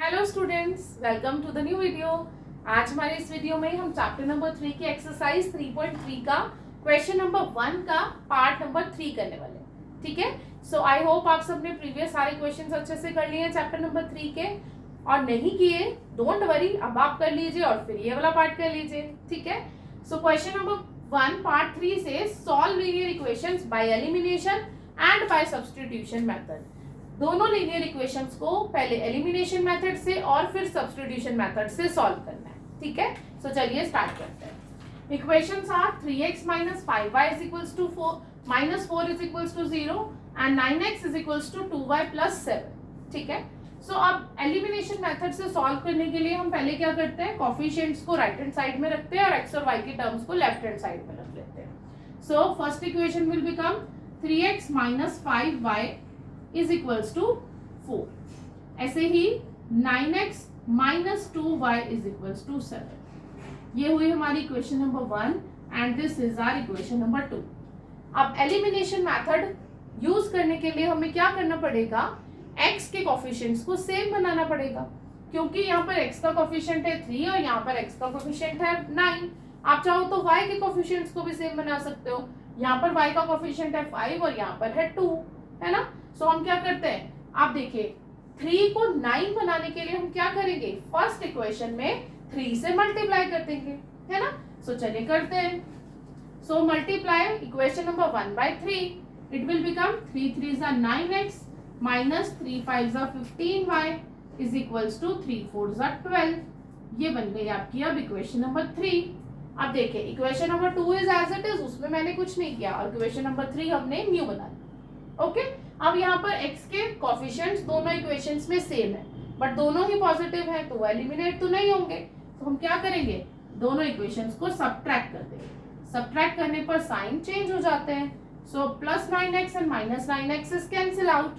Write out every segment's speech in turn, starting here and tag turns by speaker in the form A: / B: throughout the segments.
A: Hello students, welcome to the new video. आज हमारे इस वीडियो में हम चैप्टर नंबर 3 की एक्सरसाइज 3.3 का क्वेश्चन नंबर 1 का पार्ट नंबर 3 करने वाले हैं। ठीक है, सो आई होप आप सबने प्रीवियस सारे क्वेश्चंस अच्छे से कर लिए हैं चैप्टर नंबर 3 के, और नहीं किए डोंट वरी, अब आप कर लीजिए और फिर ये वाला पार्ट कर लीजिए। ठीक है, सो क्वेश्चन नंबर 1 पार्ट 3 से solve linear equations by elimination and by substitution method. दोनों लीनियर इक्वेशंस को पहले एलिमिनेशन मेथड से और फिर सब्स्टिट्यूशन मेथड से सॉल्व करना है। ठीक है, सो चलिए स्टार्ट करते हैं। Equations are 3x minus 5y is equals to 4 minus 4 is equals to 0 and 9x is equals to 2y plus 7। ठीक है, सो अब एलिमिनेशन मेथड से सॉल्व करने के लिए हम पहले क्या करते हैं, कोफिशिएंट्स को राइट हैंड साइड में रखते हैं और x और y के टर्म्स को लेफ्ट हैंड साइड में रख लेते हैं। So first equation will become 3x minus 5y is equals to 4। ऐसे ही 9x minus 2y is equals to 7। ये हुई हमारी equation number 1 and this is our equation number 2। अब एलिमिनेशन मेथड यूज करने के लिए हमें क्या करना पड़ेगा, x के कोफिशिएंट्स को सेम बनाना पड़ेगा, क्योंकि यहाँ पर x का कोफिशिएंट है 3 और यहाँ पर x का कोफिशिएंट है 9। आप चाहो तो y के कोफिशिएंट्स को भी सेम बना सकते हो। यहाँ पर y का कोफिशिएंट है 5 और यहाँ पर है 2, है ना। सो हम क्या करते हैं, आप देखिए 3 को 9 बनाने के लिए हम क्या करेंगे, फर्स्ट इक्वेशन में 3 से मल्टीप्लाई कर देंगे, है ना। सो चलिए करते हैं। So multiply equation number 1 by 3, it will become 3 3s are 9x minus 3 5s are 15y is equals to 3 4s are 12। ये बन गई आपकी अब इक्वेशन नंबर 3। अब देखिए equation number 2 is as it is, उसमें मैंने कुछ नहीं किया, और इक्वेशन नंबर 3 हमने न्यू बना लिया। ओके, अब यहाँ पर x के कोफिशिएंट्स दोनों इक्वेशंस में सेम है, बट दोनों ही पॉजिटिव है तो एलिमिनेट तो नहीं होंगे। तो हम क्या करेंगे, दोनों इक्वेशंस को सब्ट्रैक्ट कर देंगे। सब्ट्रैक्ट करने पर साइन चेंज हो जाते हैं। So plus 9x and minus 9x is cancel out.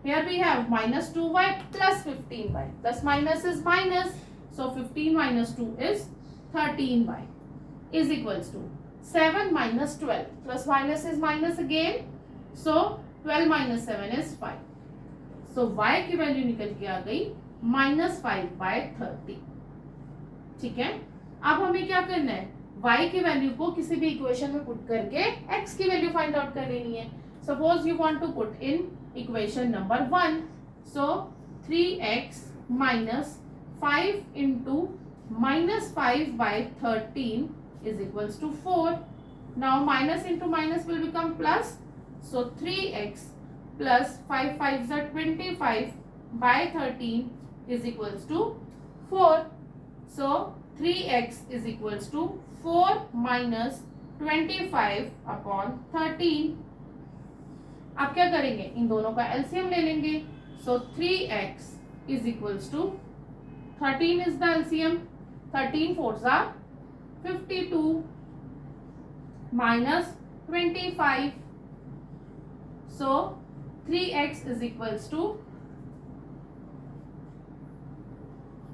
A: Here we have minus 2y plus 15y, plus minus is minus, so 15 minus 2 is 13y is equals to 7 minus 12, plus minus is minus again, so 12 minus 7 is 5। so y की value निकल के आ गई -5/30। ठीक है, अब हमें क्या करना है, y की वैल्यू को किसी भी इक्वेशन में पुट करके x की वैल्यू फाइंड आउट कर लेनी है। Suppose you want to put in equation number 1, so 3x minus 5 into -5/13 is equals to 4। now minus into minus will become plus, so 3x plus 5 5s are 25/13 is equals to 4। so 3x is equals to 4 minus 25/13। आप क्या करेंगे, इन दोनों का LCM ले लेंगे। so 3x is equals to 13 is the LCM, 13 4s are 52 minus 25, so 3x is equals to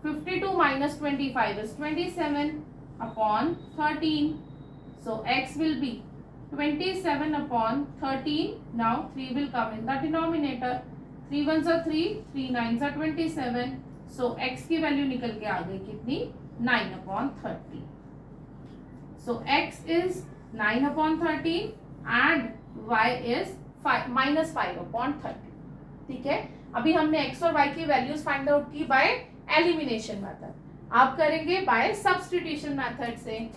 A: 52 minus 25 is 27/13, so x will be 27/13। now 3 will come in the denominator, 3 1s are 3, 3 9s are 27, so x की value निकल के आ गई कितनी, 9/13। so x is 9/13 and y is -5/30। ठीक है, अभी हमने x और y की वैल्यूज फाइंड आउट की बाय एलिमिनेशन मेथड, आप करेंगे बाय सब्स्टिट्यूशन मेथड से।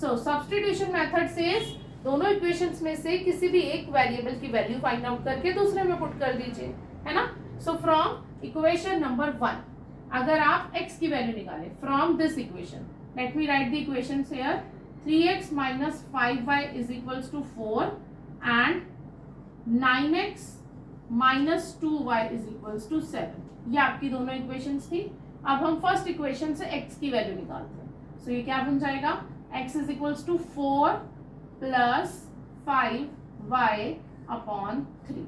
A: सो सब्स्टिट्यूशन मेथड से दोनों इक्वेशंस में से किसी भी एक वेरिएबल की वैल्यू फाइंड आउट करके दूसरे में पुट कर दीजिए, है ना। सो फ्रॉम इक्वेशन नंबर 1 अगर आप x की वैल्यू निकालें from this equation, let me right the equations here, 3x minus 5y is equals to 4 and 9x minus 2y is equals to 7। ये आपकी दोनों इक्वेशंस थी। अब हम फर्स्ट इक्वेशन से x की वैल्यू निकालते हैं। सो ये क्या बन जाएगा, x is equals to 4 plus 5y/3।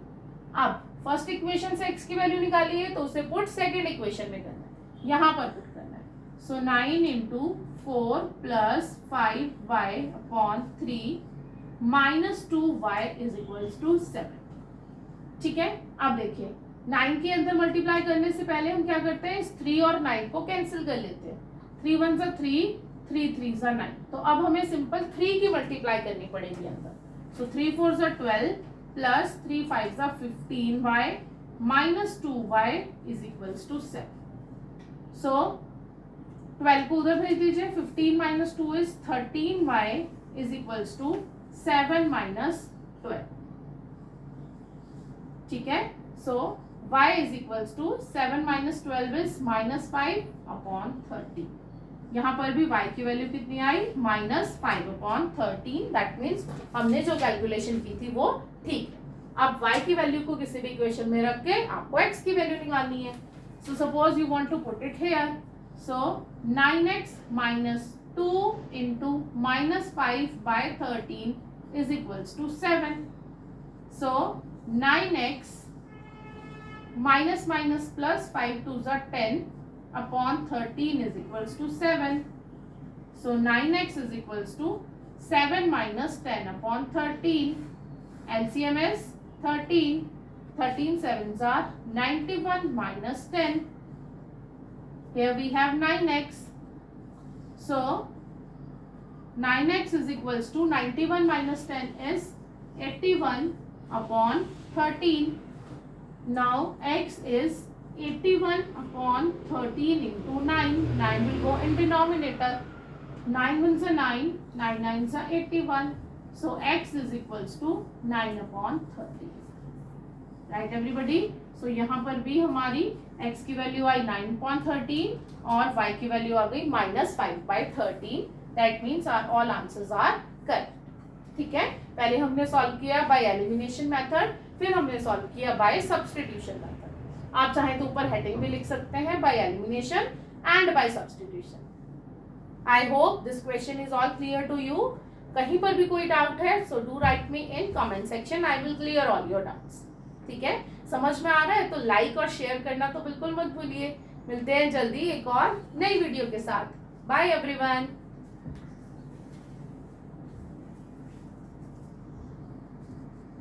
A: अब फर्स्ट इक्वेशन से x की वैल्यू निकाली है तो उसे पुट सेकेंड इक्वेशन में करना है, यहाँ पर पुट करना है। सो 9 into 4 plus 5y/3 minus 2y is equals to 7। ठीक है, अब देखिए 9 के अंदर मल्टीप्लाई करने से पहले हम क्या करते हैं, इस 3 और 9 को कैंसिल कर लेते हैं। 3 1 सा 3, 3 3 सा 9। तो अब हमें सिंपल 3 की मल्टीप्लाई करनी पड़ेगी अंदर। सो 3 4 सा 12 प्लस 3 5 सा 15y minus 2y is equals to 7। So 12 को उधर भेज दीजिए। 15 minus 2 is 13y is equals to 7 minus 12। ठीक है, so y is equals to 7 minus 12 is minus 5 upon 30। यहाँ पर भी y की वैल्यू कितनी आई, माइनस 5 अपॉन 13। दैट मीन्स हमने जो कैलकुलेशन की थी वो ठीक है। अब y की वैल्यू को किसी भी इक्वेशन में रख के आपको x की वैल्यू निकालनी है। So suppose you want to put it here. So 9x minus 2 into minus 5 by 13 is equals to 7। So 9x minus minus plus 5 2s are 10 upon 13 is equals to 7. So 9x is equals to 7 minus 10 upon 13. LCM is 13. 13 7s are 91 minus 10. Here we have 9x. So 9x is equals to 91 minus 10 is 81 upon 13. Now x is 81 upon 13 into 9. 9 will go in denominator. 9 ones are 9, 9 nines are 81. So x is equals to 9 upon 13. Right everybody? So यहाँ पर भी हमारी x की value आई 9 upon 13 और y की value आ गई minus 5 by 13. That means our all answers are correct. ठीक है, पहले हमने सॉल्व किया बाय एलिमिनेशन मेथड, फिर हमने सॉल्व किया बाय सब्स्टिट्यूशन मेथड। आप चाहें तो ऊपर हेडिंग भी लिख सकते हैं, by elimination and by substitution. I hope this question is all clear to you. कहीं पर भी कोई डाउट है so do write me in comment section, I will clear all your doubts. ठीक है, समझ में आ रहा है तो लाइक और शेयर करना तो बिल्कुल मत भूलिए। मिलते हैं जल्दी एक और नई वीडियो के साथ। Bye everyone.